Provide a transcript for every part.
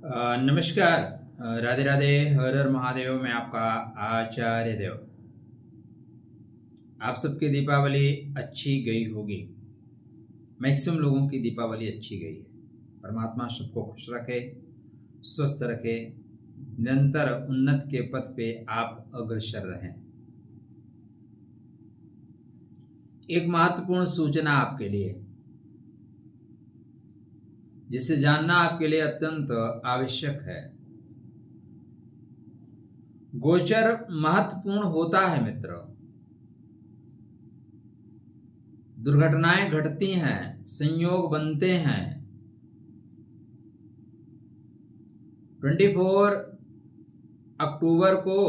नमस्कार। राधे राधे, हर हर महादेव। मैं आपका आचार्य देव। आप सबकी दीपावली अच्छी गई होगी। मैक्सिमम लोगों की दीपावली अच्छी गई है। परमात्मा सबको खुश रखे, स्वस्थ रखे, निरंतर उन्नत के पथ पे आप अग्रसर रहें। एक महत्वपूर्ण सूचना आपके लिए, जिसे जानना आपके लिए अत्यंत आवश्यक है। गोचर महत्वपूर्ण होता है मित्र। दुर्घटनाएं घटती हैं, संयोग बनते हैं। 24 अक्टूबर को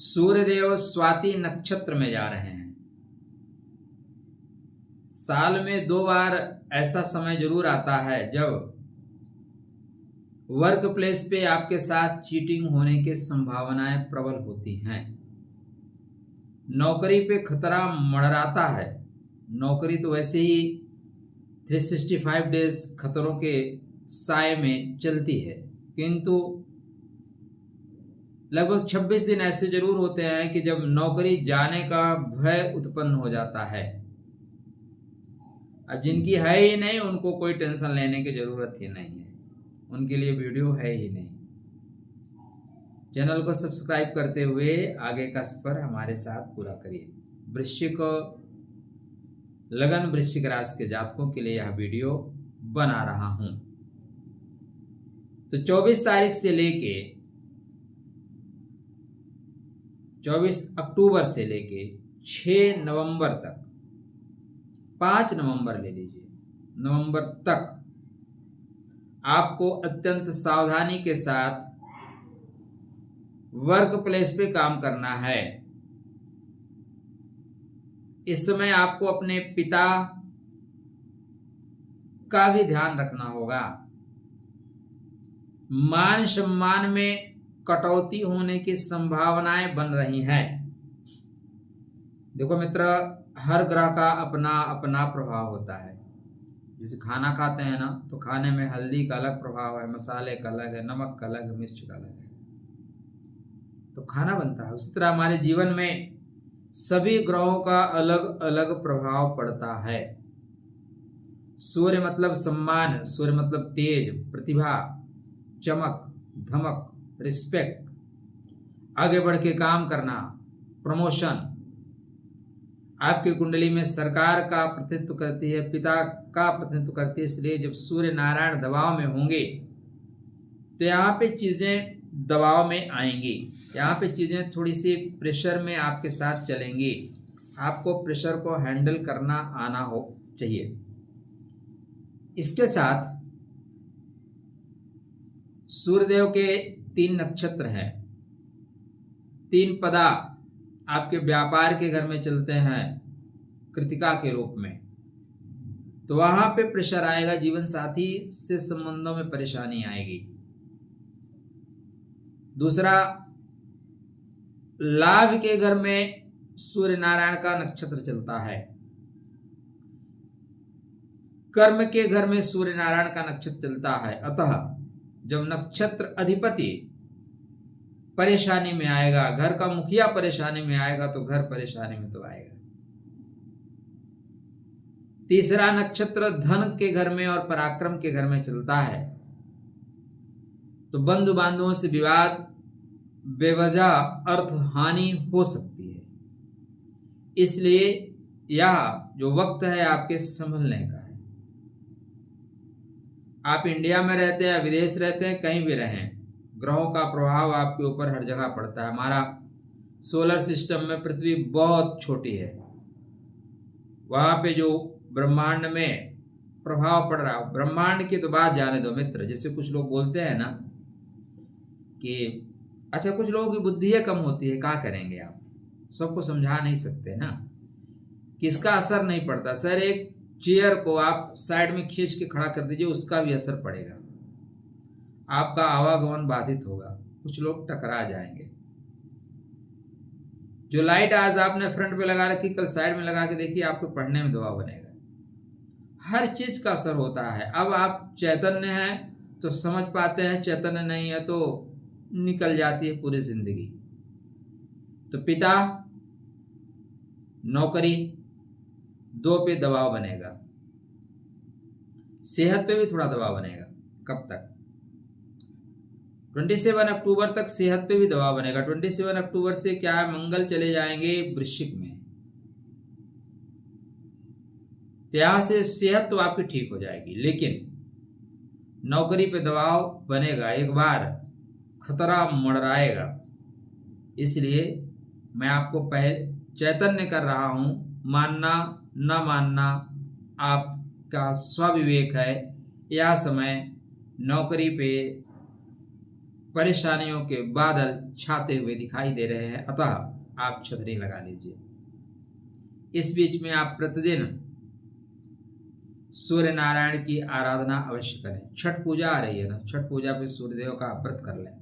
सूर्यदेव स्वाति नक्षत्र में जा रहे हैं। साल में 2 बार ऐसा समय जरूर आता है जब वर्क प्लेस पे आपके साथ चीटिंग होने की संभावनाएं प्रबल होती हैं। नौकरी पे खतरा मंडराता है। नौकरी तो वैसे ही 365 डेज खतरों के साए में चलती है, किंतु लगभग 26 दिन ऐसे जरूर होते हैं कि जब नौकरी जाने का भय उत्पन्न हो जाता है। अब जिनकी है ही नहीं, उनको कोई टेंशन लेने की जरूरत ही नहीं है, उनके लिए वीडियो है ही नहीं। चैनल को सब्सक्राइब करते हुए आगे का सफर हमारे साथ पूरा करिए। वृश्चिक लगन, वृश्चिक राशि के जातकों के लिए यह वीडियो बना रहा हूं। तो 24 तारीख से लेके 24 अक्टूबर से लेके 6 नवंबर तक, 5 नवंबर ले लीजिए, नवंबर तक आपको अत्यंत सावधानी के साथ वर्क प्लेस पे काम करना है। इस समय आपको अपने पिता का भी ध्यान रखना होगा। मान सम्मान में कटौती होने की संभावनाएं बन रही हैं। देखो मित्र, हर ग्रह का अपना अपना प्रभाव होता है। जैसे खाना खाते हैं ना, तो खाने में हल्दी का अलग प्रभाव है, मसाले का अलग है, नमक का अलग है, मिर्च का अलग है, तो खाना बनता है। उसी तरह हमारे जीवन में सभी ग्रहों का अलग अलग प्रभाव पड़ता है। सूर्य मतलब सम्मान, सूर्य मतलब तेज, प्रतिभा, चमक, धमक, रिस्पेक्ट, आगे बढ़ के काम करना, प्रमोशन। आपकी कुंडली में सरकार का प्रतिनिधित्व करती है, पिता का प्रतिनिधित्व करती है। इसलिए जब सूर्य नारायण दबाव में होंगे तो यहाँ पे चीजें दबाव में आएंगी, यहाँ पे चीजें थोड़ी सी प्रेशर में आपके साथ चलेंगी। आपको प्रेशर को हैंडल करना आना हो चाहिए। इसके साथ सूर्यदेव के 3 नक्षत्र हैं, 3 पदा आपके व्यापार के घर में चलते हैं कृतिका के रूप में, तो वहां पे प्रेशर आएगा, जीवन साथी से संबंधों में परेशानी आएगी। दूसरा, लाभ के घर में सूर्य नारायण का नक्षत्र चलता है, कर्म के घर में सूर्य नारायण का नक्षत्र चलता है। अतः जब नक्षत्र अधिपति परेशानी में आएगा, घर का मुखिया परेशानी में आएगा, तो घर परेशानी में तो आएगा। तीसरा नक्षत्र धन के घर में और पराक्रम के घर में चलता है, तो बंधु बांधवों से विवाद, बेवजह अर्थ हानि हो सकती है। इसलिए यह जो वक्त है आपके संभलने का है। आप इंडिया में रहते हैं, विदेश रहते हैं, कहीं भी रहें, ग्रहों का प्रभाव आपके ऊपर हर जगह पड़ता है। हमारा सोलर सिस्टम में पृथ्वी बहुत छोटी है, वहां पे जो ब्रह्मांड में प्रभाव पड़ रहा है, ब्रह्मांड की तो बात जाने दो मित्र। जैसे कुछ लोग बोलते हैं ना कि अच्छा, कुछ लोगों की बुद्धि कम होती है, क्या करेंगे आप, सबको समझा नहीं सकते ना, किसका असर नहीं पड़ता। सर, एक चेयर को आप साइड में खींच के खड़ा कर दीजिए, उसका भी असर पड़ेगा, आपका आवागमन बाधित होगा, कुछ लोग टकरा जाएंगे। जो लाइट आज आपने फ्रंट पे लगा रखी, कल साइड में लगा के देखिए, आपको पढ़ने में दबाव बनेगा। हर चीज का असर होता है। अब आप चैतन्य हैं तो समझ पाते हैं, चैतन्य नहीं है तो निकल जाती है पूरी जिंदगी। तो पिता, नौकरी, दो पे दबाव बनेगा, सेहत पे भी थोड़ा दबाव बनेगा। कब तक? 27 अक्टूबर तक सेहत पे भी दबाव बनेगा। 27 अक्टूबर से क्या है, मंगल चले जाएंगे वृश्चिक में, तो यहां से सेहत तो आपकी ठीक हो जाएगी, लेकिन नौकरी पे दबाव बनेगा, एक बार खतरा मंडराएगा। इसलिए मैं आपको पहले चैतन्य कर रहा हूं, मानना न मानना आपका स्वविवेक है। यह समय नौकरी पे परेशानियों के बादल छाते हुए दिखाई दे रहे हैं, अतः आप छतरी लगा लीजिए। इस बीच में आप प्रतिदिन सूर्य नारायण की आराधना अवश्य करें। छठ पूजा आ रही है ना, छठ पूजा पे सूर्यदेव का व्रत कर लें।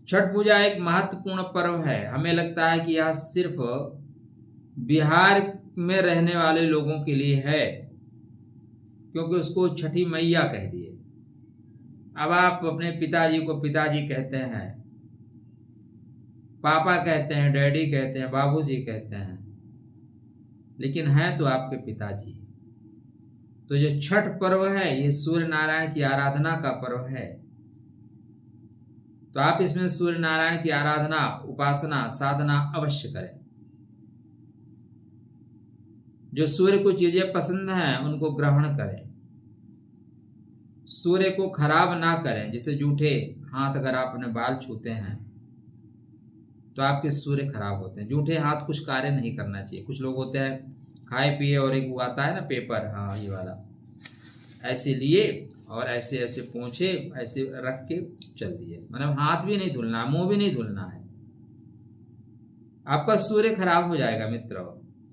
छठ पूजा एक महत्वपूर्ण पर्व है। हमें लगता है कि यह सिर्फ बिहार में रहने वाले लोगों के लिए है, क्योंकि उसको छठी मैया कह दिए। अब आप अपने पिताजी को पिताजी कहते हैं, पापा कहते हैं, डैडी कहते हैं, बाबूजी कहते हैं, लेकिन हैं तो आपके पिताजी। तो जो छठ पर्व है ये सूर्य नारायण की आराधना का पर्व है। तो आप इसमें सूर्य नारायण की आराधना, उपासना, साधना अवश्य करें। जो सूर्य को चीजें पसंद हैं उनको ग्रहण करें। सूर्य को खराब ना करें। जैसे जूठे हाथ अगर आप अपने बाल छूते हैं तो आपके सूर्य खराब होते हैं। जूठे हाथ कुछ कार्य नहीं करना चाहिए। कुछ लोग होते हैं खाए पिए और एक वो आता है ना पेपर, हाँ ये वाला, ऐसे लिए और ऐसे ऐसे पोंछे ऐसे रख के चल दिए, मतलब हाथ भी नहीं धुलना, मुंह भी नहीं धुलना है। आपका सूर्य खराब हो जाएगा मित्रों,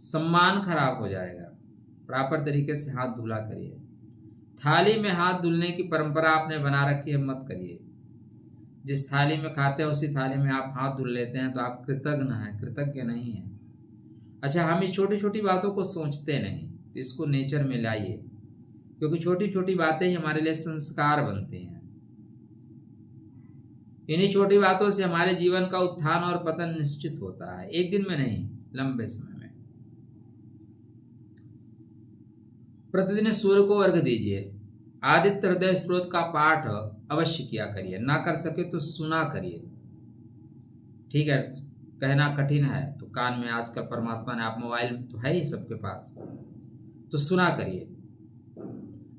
सम्मान खराब हो जाएगा। प्रॉपर तरीके से हाथ धुला करिए। थाली में हाथ धुलने की परंपरा आपने बना रखी है, मत करिए। जिस थाली में खाते हैं उसी थाली में आप हाथ धुल लेते हैं तो आप कृतज्ञ हैं, कृतज्ञ नहीं है। अच्छा, हम इस छोटी छोटी बातों को सोचते नहीं, तो इसको नेचर में लाइए, क्योंकि छोटी छोटी बातें ही हमारे लिए संस्कार बनती हैं। इन्हीं छोटी बातों से हमारे जीवन का उत्थान और पतन निश्चित होता है, एक दिन में नहीं, लंबे समय में। प्रतिदिन सूर्य को अर्घ्य दीजिए। आदित्य हृदय स्रोत का पाठ अवश्य किया करिए। ना कर सके तो सुना करिए, ठीक है। कहना कठिन है तो कान में, आजकल परमात्मा ने, आप मोबाइल तो है ही सबके पास, तो सुना करिए।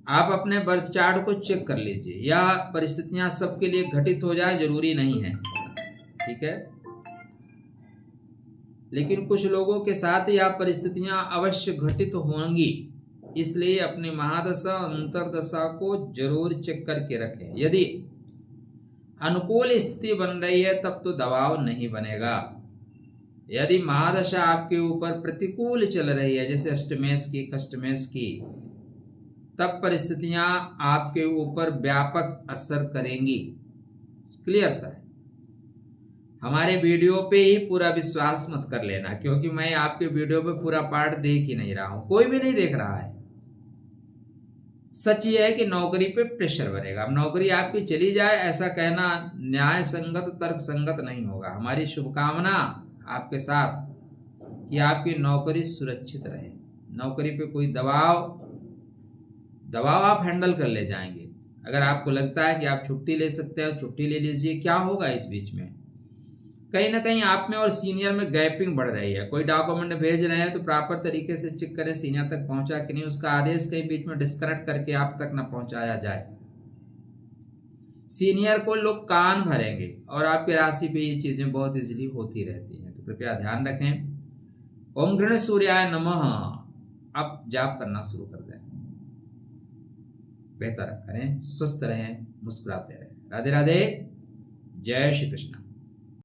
आप अपने बर्थ चार्ट को चेक कर लीजिए। यह परिस्थितियां सबके लिए घटित हो जाए जरूरी नहीं है, ठीक है, लेकिन कुछ लोगों के साथ यह परिस्थितियां अवश्य घटित होंगी। इसलिए अपनी महादशा, अंतरदशा को जरूर चेक करके रखें। यदि अनुकूल स्थिति बन रही है तब तो दबाव नहीं बनेगा। यदि महादशा आपके ऊपर प्रतिकूल चल रही है, जैसे अष्टमेश की, कष्टमेश की, तब परिस्थितियां आपके ऊपर व्यापक असर करेंगी। क्लियर सा है। हमारे वीडियो पे ही पूरा विश्वास मत कर लेना, क्योंकि मैं आपके वीडियो पे पूरा पार्ट देख ही नहीं रहा हूं, कोई भी नहीं देख रहा है। सच ये है कि नौकरी पे प्रेशर बनेगा। अब नौकरी आपकी चली जाए ऐसा कहना न्याय संगत, तर्क संगत नहीं होगा। हमारी शुभकामना आपके साथ कि आपकी नौकरी सुरक्षित रहे। नौकरी पे कोई दबाव आप हैंडल कर ले जाएंगे। अगर आपको लगता है कि आप छुट्टी ले सकते हैं, छुट्टी ले लीजिए। क्या होगा इस बीच में, कहीं ना कहीं आप में और सीनियर में गैपिंग बढ़ रही है। कोई डॉक्यूमेंट भेज रहे हैं तो प्रॉपर तरीके से चेक करें सीनियर तक पहुंचा कि नहीं, उसका आदेश कहीं बीच में डिस्कनेक्ट करके आप तक ना पहुंचाया जाए। सीनियर को लोग कान भरेंगे और आपकी राशि पे ये चीजें बहुत इजीली होती रहती हैं, तो कृपया ध्यान रखें। ओम गृण सूर्याय नमः। अब जाप करना शुरू कर दें। बेहतर करें, स्वस्थ रहें, मुस्कुराते रहें। राधे राधे, जय श्री कृष्ण।